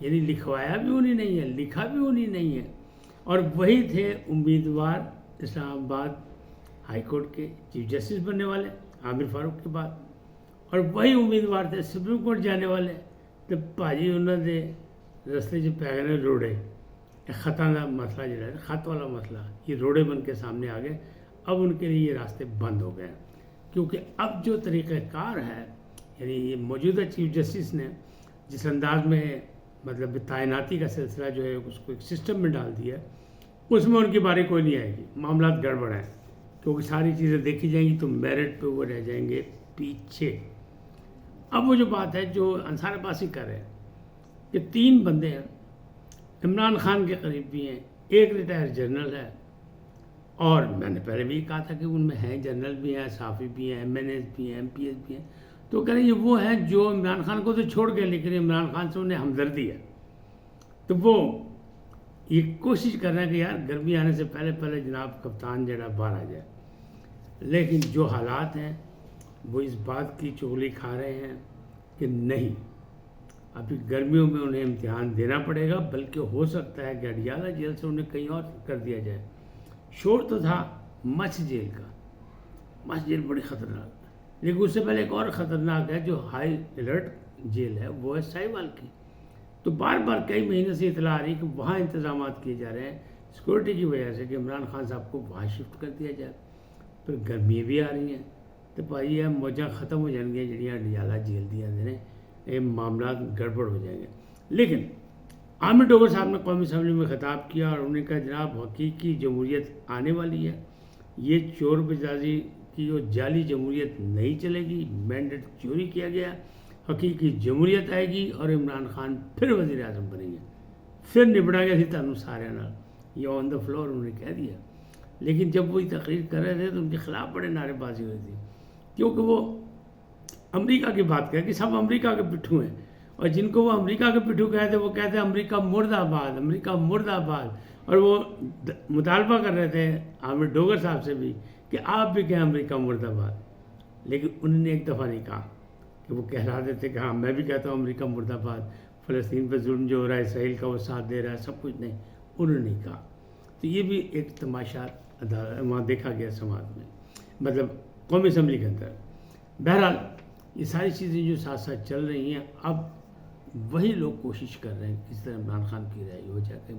یعنی لکھوایا بھی انہیں نہیں ہے، لکھا بھی انہیں نہیں ہے، اور وہی تھے امیدوار اسلام آباد ہائی کورٹ کے چیف جسٹس بننے والے عامر فاروق کے بعد، اور وہی امیدوار تھے سپریم کورٹ جانے والے. تو بھاجی انہوں نے رستے جو پیغنے روڑے خطا کا مسئلہ جو ہے خط والا مسئلہ یہ روڑے بن کے سامنے آ گئے. اب ان کے لیے یہ راستے بند ہو گئے کیونکہ اب جو طریقہ کار ہے یعنی یہ موجودہ چیف جسٹس نے جس انداز میں مطلب تعیناتی کا سلسلہ جو ہے اس کو ایک سسٹم میں ڈال دیا اس میں ان کی باری کوئی نہیں آئے گی. معاملات گڑبڑ ہیں کیونکہ ساری چیزیں دیکھی جائیں گی تو میرٹ پہ وہ رہ جائیں گے پیچھے. اب وہ جو بات ہے جو انصار عباسی کر رہے ہیں کہ 3 بندے ہیں عمران خان کے قریب بھی ہیں، ایک ریٹائر جنرل ہے، اور میں نے پہلے بھی کہا تھا کہ ان میں ہیں جنرل بھی ہیں، صحافی بھی ہیں، ایم این ایس بھی ہیں، ایم پی ایس بھی ہیں. تو کہہ رہے ہیں یہ وہ ہیں جو عمران خان کو تو چھوڑ گئے لیکن عمران خان سے انہیں ہمدردی ہے. تو وہ یہ کوشش کر رہے ہیں کہ یار گرمی آنے سے پہلے جناب کپتان جڑا باہر آ جائے، لیکن جو حالات ہیں وہ اس بات کی چغلی کھا رہے ہیں کہ نہیں، ابھی گرمیوں میں انہیں امتحان دینا پڑے گا، بلکہ ہو سکتا ہے کہ اڈیالہ جیل سے انہیں کہیں اور کر دیا جائے. شور تو تھا مچھ جیل کا، مچھ جیل بڑی خطرناک ہے، لیکن اس سے پہلے ایک اور خطرناک ہے جو ہائی الرٹ جیل ہے وہ ہے ساہیوال کی. تو بار بار کئی مہینے سے اطلاع آ رہی ہے کہ وہاں انتظامات کیے جا رہے ہیں سیکورٹی کی وجہ سے کہ عمران خان صاحب کو وہاں شفٹ کر دیا جائے. پھر گرمیاں بھی آ رہی ہیں تو بھائی یہ موجاں ختم ہو جائیں گے جڑیاں اڈیالہ جیل دیا نے یہ معاملات گڑبڑ ہو جائیں گے. لیکن عامر ڈوگر صاحب نے قومی اسمبلی میں خطاب کیا اور انہوں نے کہا جناب حقیقی جمہوریت آنے والی ہے، یہ چور بازی کی وہ جعلی جمہوریت نہیں چلے گی، مینڈیٹ چوری کیا گیا، حقیقی جمہوریت آئے گی اور عمران خان پھر وزیر اعظم بنیں گے، پھر نبڑا گیا تھی تانوں سارے نال. یہ آن دا فلور انہوں نے کہہ دیا. لیکن جب وہ تقریر کر رہے تھے تو ان کے خلاف بڑے نعرے بازی ہوئی تھی کیونکہ وہ امریکہ کی بات کہہ کہ سب امریکہ کے پٹھو ہیں، اور جن کو وہ امریکہ کے پٹھو کہتے وہ کہتے ہیں امریکہ مرد آباد، امریکہ مرد آباد. اور وہ مطالبہ کر رہے تھے عامر ڈوگر صاحب سے بھی کہ آپ بھی کہیں امریکہ مرد آباد، لیکن انہوں نے ایک دفعہ نہیں کہا کہ وہ کہلا دیتے کہ ہاں میں بھی کہتا ہوں امریکہ مرد آباد، فلسطین پہ ظلم جو ہو رہا ہے اسرائیل کا وہ ساتھ دے رہا ہے، سب کچھ نہیں، انہوں نے نہیں کہا. تو یہ بھی ایک تماشا وہاں دیکھا گیا سماج میں، مطلب قومی اسمبلی کے اندر. بہرحال یہ ساری چیزیں جو ساتھ ساتھ چل رہی ہیں، اب وہی لوگ کوشش کر رہے ہیں کس طرح عمران خان کی رہائی ہو جائے،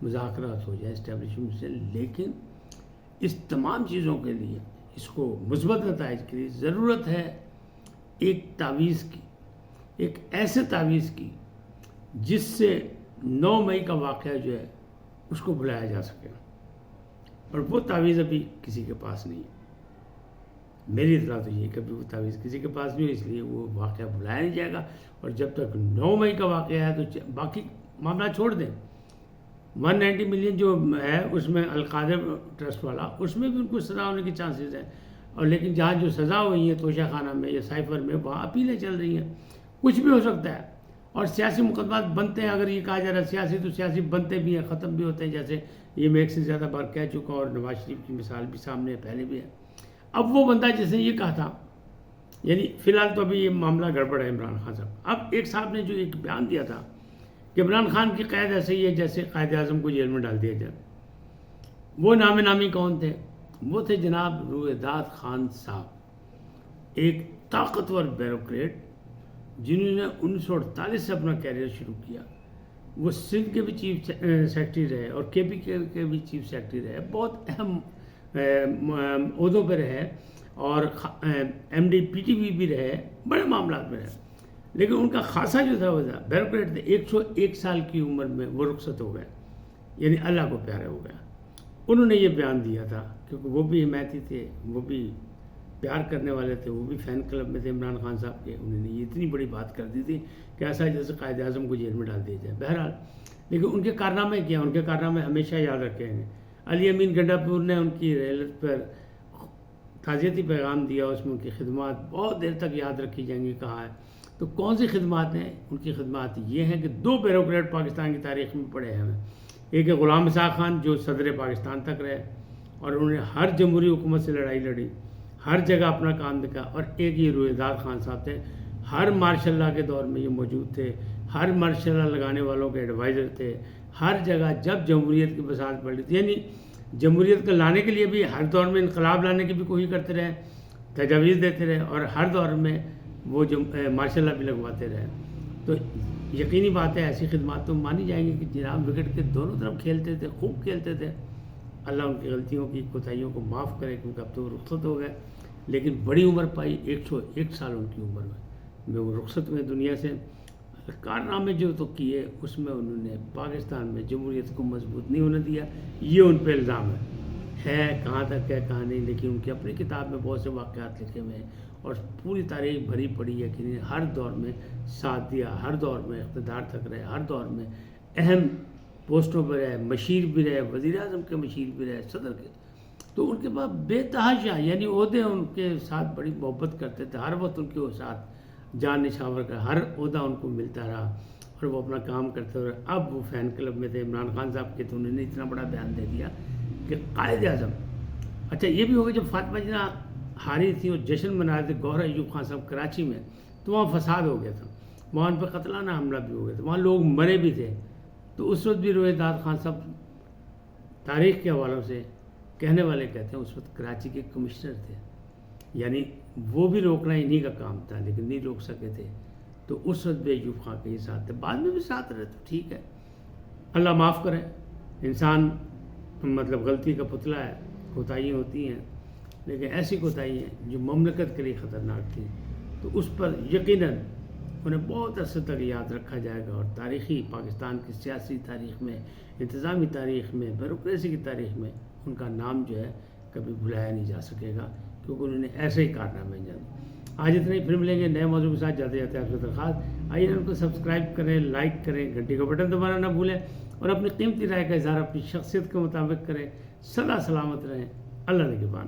مذاکرات ہو جائے اسٹیبلشمنٹ سے. لیکن اس تمام چیزوں کے لیے، اس کو مثبت نتائج کے لیے ضرورت ہے ایک تعویذ کی، ایک ایسے تعویذ کی جس سے 9 مئی کا واقعہ جو ہے اس کو بلایا جا سکے، اور وہ تعویذ ابھی کسی کے پاس نہیں ہے. میری اطلاع تو یہ کہ ابھی وہ تعویذ کسی کے پاس نہیں ہے، اس لیے وہ واقعہ بلایا نہیں جائے گا. اور جب تک 9 مئی کا واقعہ ہے تو باقی معاملہ چھوڑ دیں. 190 ملین جو ہے اس میں القادر ٹرسٹ والا، اس میں بھی ان کو سزا ہونے کی چانسز ہیں، اور لیکن جہاں جو سزا ہوئی ہیں توشہ خانہ میں یا سائفر میں وہاں اپیلیں چل رہی ہیں. کچھ بھی ہو سکتا ہے، اور سیاسی مقدمات بنتے ہیں. اگر یہ کہا جا رہا ہے سیاسی تو سیاسی بنتے بھی ہیں، ختم بھی ہوتے ہیں، جیسے یہ میں ایک سے زیادہ بار کہہ چکا ہوں، اور نواز شریف کی مثال بھی سامنے ہے، پہلے بھی ہے. اب وہ بندہ جس نے یہ کہا تھا، یعنی فی الحال تو ابھی یہ معاملہ گڑبڑ ہے عمران خان صاحب. اب ایک صاحب نے جو ایک بیان دیا تھا کہ عمران خان کی قید ایسے ہی ہے جیسے قائد اعظم کو جیل میں ڈال دیا جائے. وہ نام نامی کون تھے؟ وہ تھے جناب رویداد خان صاحب، ایک طاقتور بیوروکریٹ جنہوں نے 1948 سے اپنا کیریئر شروع کیا. وہ سندھ کے بھی چیف سیکرٹری رہے اور کے پی کے بھی چیف سیکرٹری رہے، بہت اہم عہدوں پہ رہے، اور M D P T V بھی رہے، بڑے معاملات میں رہے. لیکن ان کا خاصا جو تھا وہ تھا بیوروکریٹ تھے. 101 سال کی عمر میں وہ رخصت ہو گئے، یعنی اللہ کو پیارے ہو گیا. انہوں نے یہ بیان دیا تھا کیونکہ وہ بھی حمایتی تھے، وہ بھی پیار کرنے والے تھے، وہ بھی فین کلب میں تھے عمران خان صاحب کے. انہوں نے یہ اتنی بڑی بات کر دی تھی کہ ایسا جیسے قائد اعظم کو جیل میں ڈال دیا جائے. بہرحال لیکن ان کے کارنامے کیا، ان کے کارنامے ہمیشہ یاد رکھے ہیں. علی امین گنڈا پور نے ان کی ریلت پر تعزیتی پیغام دیا، اس میں ان کی خدمات بہت دیر تک یاد رکھی جائیں گی کہا ہے. تو کون سی خدمات ہیں؟ ان کی خدمات یہ ہیں کہ 2 بیوروکریٹ پاکستان کی تاریخ میں پڑے ہیں ہمیں. ایک ہے غلام اسحاق خان جو صدر پاکستان تک رہے اور انہوں نے ہر جمہوری حکومت سے لڑائی لڑی، ہر جگہ اپنا کام دکھا. اور ایک یہ رویداد خان صاحب تھے، ہر مارشل لا کے دور میں یہ موجود تھے ہر مارشل لا لگانے والوں کے ایڈوائزر تھے. ہر جگہ جب جمہوریت کی بساط پڑی تھی، یعنی جمہوریت کو لانے کے لیے بھی ہر دور میں انقلاب لانے کی بھی کوشش کرتے رہے، تجاویز دیتے رہے، اور ہر دور میں وہ مارشل لا بھی لگواتے رہے. تو یقینی بات ہے ایسی خدمات تو مانی جائیں گی کہ جناب وکٹ کے دونوں طرف کھیلتے تھے، خوب کھیلتے تھے. اللہ ان کی غلطیوں کی کوتاہیوں کو معاف کرے، کیونکہ اب تو وہ رخصت ہو گئے، لیکن بڑی عمر پائی. 101 سال ان کی عمر میں وہ رخصت ہوئے دنیا سے. کارنامے جو تو کیے اس میں انہوں نے پاکستان میں جمہوریت کو مضبوط نہیں ہونے دیا. یہ ان پہ الزام ہے کہاں تک ہے کہاں نہیں، لیکن ان کی اپنی کتاب میں بہت سے واقعات لکھے ہوئے ہیں اور پوری تاریخ بھری پڑی ہے کہ ہر دور میں ساتھ دیا، ہر دور میں اقتدار تک رہے، ہر دور میں اہم پوسٹوں پہ رہے، مشیر بھی رہے، وزیر اعظم کے مشیر بھی رہے، صدر کے. تو ان کے پاس بے تحاشا یعنی عہدے ان کے ساتھ بڑی محبت کرتے تھے. ہر وقت ان کے ساتھ جان نشاور کا ہر عہدہ ان کو ملتا رہا اور وہ اپنا کام کرتے رہے. اب وہ فین کلب میں تھے عمران خان صاحب کے، تو انہوں نے اتنا بڑا بیان دے دیا کہ قائد اعظم. اچھا یہ بھی ہوگا جب فاطمہ جناح ہاری تھیں اور جشن منا رہے تھے گوہر ایوب خان صاحب کراچی میں، تو وہاں فساد ہو گیا تھا، وہاں ان پہ قتلانہ حملہ بھی ہو گیا تھا، وہاں لوگ مرے بھی تھے. تو اس وقت بھی رویداد خان صاحب تاریخ کے حوالوں سے کہنے والے کہتے ہیں اس وقت کراچی کے کمشنر تھے، یعنی وہ بھی روکنا انہی کا کام تھا لیکن نہیں روک سکے تھے. تو اس وقت بھی ایوب خان کے ہی ساتھ تھے، بعد میں بھی ساتھ رہے. تو ٹھیک ہے، اللہ معاف کرے. انسان مطلب غلطی کا پتلا ہے، کوتاہیاں ہوتی ہیں، لیکن ایسی کوتاہیاں جو مملکت کے لیے خطرناک تھیں، تو اس پر یقیناً انہیں بہت عرصے تک یاد رکھا جائے گا. اور تاریخی پاکستان کی سیاسی تاریخ میں، انتظامی تاریخ میں، بیوروکریسی کی تاریخ میں ان کا نام جو ہے کبھی بھلایا نہیں جا سکے گا، کیونکہ انہوں نے ایسے ہی کارنامے انجام دیے. آج اتنا ہی، پھر ملیں گے نئے موضوع کے ساتھ. جاتے جاتے آپ سے درخواست، آئیے ان کو سبسکرائب کریں، لائک کریں، گھنٹی کا بٹن دبانا نہ بھولیں، اور اپنی قیمتی رائے کا اظہار اپنی شخصیت کے مطابق کریں. سدا سلامت رہیں. اللہ نگہبان.